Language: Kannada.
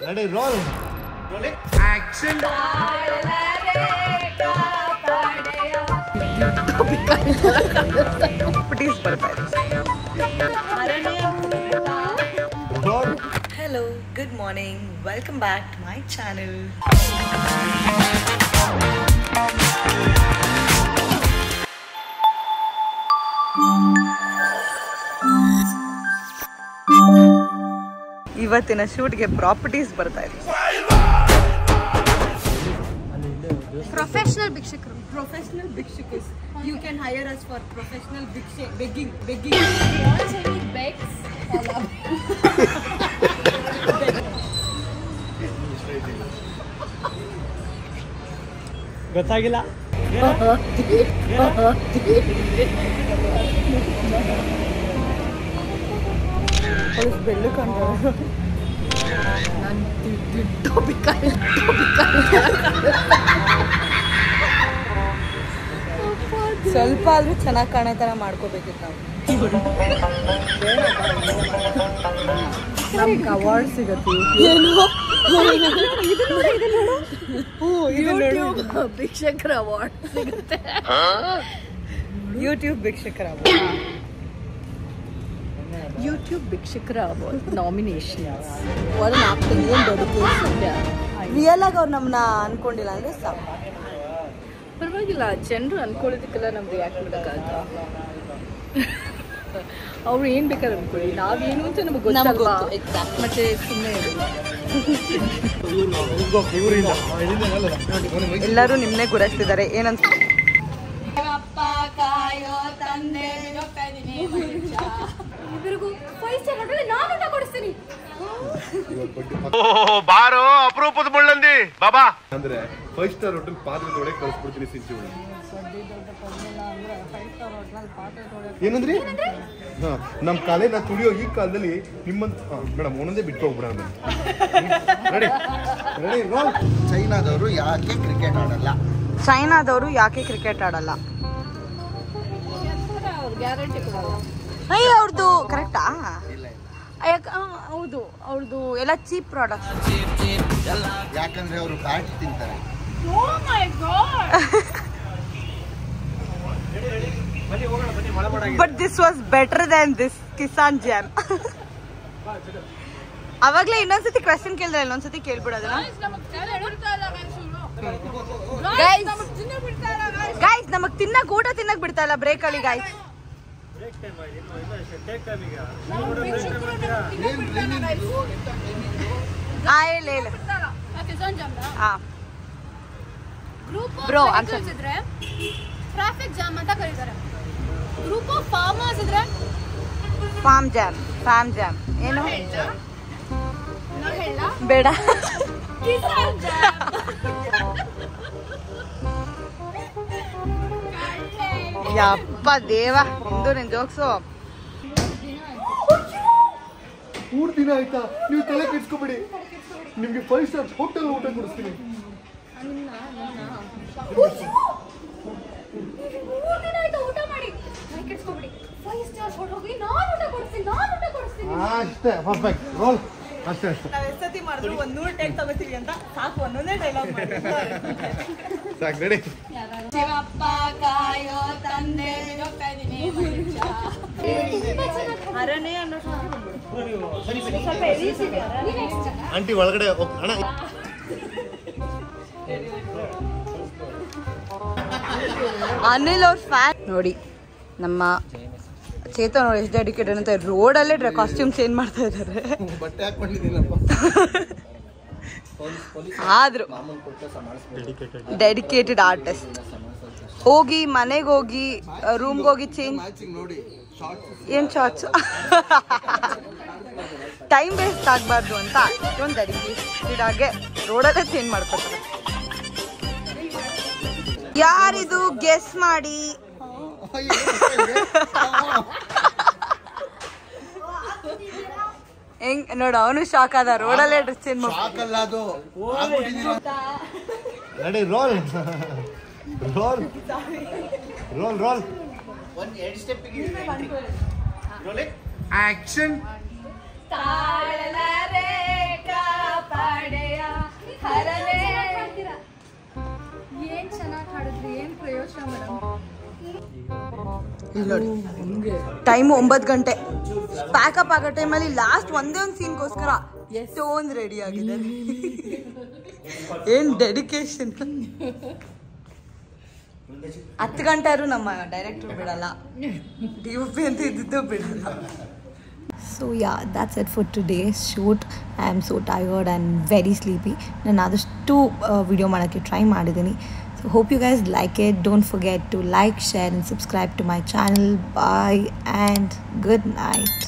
Ready, roll. Rolling. Action. Please Hello, good morning. Welcome back to my channel. ಇವತ್ತಿನ ಶೂಟ್ಗೆ ಪ್ರಾಪರ್ಟೀಸ್ ಬರ್ತಾ ಇದೆ. Professional bhikshakru. Professional bhikshukas. You can hire us for professional begging. You also need begs. ಗೊತ್ತಾಗಿಲ್ಲ. ಬೆಳ್ಳು ಕಂಡ್ರೆ ಸ್ವಲ್ಪ ಆದ್ರೂ ಚೆನ್ನಾಗಿ ಕಾಣೋ ತರ ಮಾಡ್ಕೋಬೇಕಿತ್ತು ನಾವು. ನಮ್ಗೆ ಅವಾರ್ಡ್ ಸಿಗತ್ತೆ. ಭಿಕ್ಷಕರ ಅವಾರ್ಡ್ ಸಿಗುತ್ತೆ. ಯೂಟ್ಯೂಬ್ ಭಿಕ್ಷಕರ ಅವಾರ್ಡ್. ಯೂಟ್ಯೂಬ್ ಭಿಕ್ಷಕರ ಅವಾರ್ಡ್ ನಾಮಿನೇಷನ್ಸ್. ಒಂದು ಆಕ್ಟಿಂಗ್ ಡೆಡಿಕೇಶನ್. ರಿಯಲ್ ಆಗಿ ಅವ್ರು ನಮ್ಮನ್ನ ಅನ್ಕೊಂಡಿಲ್ಲ ಅಂದ್ರೆ ಸಾಕು. ಪರವಾಗಿಲ್ಲ, ಜನರು ಅನ್ಕೊಳ್ಳೋದಕ್ಕೆಲ್ಲ ನಮ್ದು ರಿಯಾಕ್ಟ್ ಮಾಡೋಕ್ಕಾಗತ್ತ. ಅವ್ರು ಏನು ಬೇಕಾದ್ರೆ ಅನ್ಕೊಳ್ಳಿ, ನಾವೇನು ಅಂತ ನಮಗೆ ಗೊತ್ತಲ್ವಾ. ಮತ್ತೆ ಸುಮ್ಮನೆ ಎಲ್ಲರೂ ನಿಮ್ಮನ್ನೇ ಗುರಾಯಿಸ್ತಿದ್ದಾರೆ. ಏನಂತ ಬಾರೋ ಅಪರೂಪದ ಮುಳ್ಳಂದಿ ಬಾಬಾ ಅಂದ್ರೆ 5 ಸ್ಟಾರ್ ಹೋಟೆಲ್ ಪಾತ್ರೆ ಕಳಿಸ್ಬಿಡ್ತೀನಿ. ಸಿಂಚಿ ಏನಂದ್ರಿ? ನಮ್ ಕಾಲೇ ನಾ ತುಳಿಯೋ ಈ ಕಾಲದಲ್ಲಿ ನಿಮ್ಮಂತ ಮೇಡಮ್ ಒಂದೊಂದೇ ಬಿಟ್ಟು ಹೋಗ್ಬಿಡ. ಚೈನಾದವರು ಯಾಕೆ ಕ್ರಿಕೆಟ್ ಆಡಲ್ಲ? ಚೈನಾದವರು ಯಾಕೆ ಕ್ರಿಕೆಟ್ ಆಡಲ್ಲ? ಗ್ಯಾರಂಟಿ ಕೊಡಲ್ಲ. ಅಯ್ಯ ಅವ್ರದ್ದು ಕರೆಕ್ಟಾ? ಹೌದು, ಅವ್ರದ್ದು ಎಲ್ಲ ಚೀಪ್ ಪ್ರಾಡಕ್ಟ್ಸ್. ಯಾಕಂದ್ರೆ ಅವರು ಬ್ಯಾಟ್ ತಿಂತಾರೆ. But this was better than this Kisan jam. ಅವಾಗ್ಲೇ ಇನ್ನೊಂದ್ಸತಿ ಕ್ವೆಶ್ಚನ್ ಕೇಳಿದ್ರೆ ಇನ್ನೊಂದ್ಸತಿ ಕೇಳ್ಬಿಡೋದಲ್ಲ. ಗೈಸ್ ನಮಗ್ ತಿನ್ನಕ್ ಊಟ ತಿನ್ನಕ್ ಬಿಡ್ತಾ ಇಲ್ಲ ಬ್ರೇಕ್ ಅಲ್ಲಿ. ಗೈಸ್ ಬ್ರೋ ಅನ್ಸಿದ್ರೆ ಟ್ರಾಫಿಕ್ ಜಾಮ್ ಅಂತ ಕರೀತಾರೆ. ಗ್ರೂಪ್ ಆಫ್ ಫಾರ್ಮರ್ಸ್ ಇದ್ರೆ ಫಾರ್ಮ್ ಜಾಮ್. ಏನು ಬೇಡ. ಯಪ್ಪ ದೇವ, ಇಂದು ನಿನ್ ಜೋಕ್ಸು. 3 ದಿನ ಆಯ್ತಾ? ನೀವು ತಲೆ ಕೆಡ್ಸ್ಕೊಬೇಡಿ, ನಿಮ್ಗೆ 5 ಸ್ಟಾರ್ ಹೋಟೆಲ್ ಊಟ ಕೊಡಿಸ್ತೀನಿ. ಅಷ್ಟೇ ಪರ್ಫೆಕ್ಟ್ ರೋಲ್. ಅಷ್ಟೇ ನಾವ್ ಎಷ್ಟೊತ್ತಿ ಮಾಡಿದ್ರು 100 ಟೇಕ್ ತಗೋತೀವಿ ಅಂತ ಸಾಕು. ಒಂದೊಂದೇ ಡೈಲಾಗ್ ಸಾಕು. ರೆಡಿ? ಶಿವಪ್ಪ ಕಾಯೋ ತಂದೆ ಅರನೇ ಅನ್ನೋ ಆಂಟಿ ಒಳಗಡೆ ಅಣ್ಣ. ಅನಿಲ್ ಅವ್ರ ಫ್ಯಾನ್ ನೋಡಿ. ನಮ್ಮ ಚೇತನ್ ಅವ್ರು ಎಷ್ಟು ಡೆಡಿಕೇಟೆಡ್ ಅಂತ ರೋಡಲ್ಲೇ ಕಾಸ್ಟ್ಯೂಮ್ ಚೇಂಜ್ ಮಾಡ್ತಾ ಇದ್ದಾರೆ. ಆದ್ರೂ ಡೆಡಿಕೇಟೆಡ್ ಆರ್ಟಿಸ್ಟ್. ಹೋಗಿ ಮನೆಗೆ ಹೋಗಿ ರೂಮ್ಗೆ ಹೋಗಿ ಚೇಂಜ್. ಏನ್ ಶಾರ್ಟ್ಸ್ ಟೈಮ್ ವೇಸ್ಟ್ ಆಗ್ಬಾರ್ದು ಅಂತ ಇಷ್ಟೊಂದು ಡೆಡಿಕೇಟೆಡ್ ಆಗಿ ರೋಡಲ್ಲೇ ಚೇಂಜ್ ಮಾಡ್ಕೊತಾರೆ. ಯಾರಿದು ಗೆಸ್ ಮಾಡಿ? ಹೆಂಗ್ ನೋಡು, ಅವನು ಶಾಕ್ ಆದ. ರೋಡಲ್ಲೇ ಡ್ರೆಸ್ ಚೇಂಜ್ ಮಾಡಿ. Ready? Roll roll roll roll. Action. ತಾಳಲರೆ ಕಾಪಾಡ ಇಲ್ಲಿ ನೋಡಿ ಟೈಮು 9 ಗಂಟೆ. ಪ್ಯಾಕಪ್ ಆಗೋ ಟೈಮಲ್ಲಿ ಲಾಸ್ಟ್ ಒಂದೇ ಒಂದು ಸೀನ್ಗೋಸ್ಕರ ಎಷ್ಟೊಂದು ರೆಡಿ ಆಗಿದೆ. ಏನು ಡೆಡಿಕೇಶನ್. 10 ಗಂಟೆ ಆದ್ರೂ ನಮ್ಮ ಡೈರೆಕ್ಟರ್ ಬಿಡಲ್ಲ, DOP ಅಂತ ಇದ್ದಿದ್ದು ಬಿಡಲ್ಲ. So yeah, that's it for today's shoot. I am so tired and very sleepy. ನಾನು ಆದಷ್ಟು ವಿಡಿಯೋ ಮಾಡೋಕ್ಕೆ ಟ್ರೈ ಮಾಡಿದ್ದೀನಿ. So hope you guys like it. Don't forget to like, share and subscribe to my channel. Bye and good night.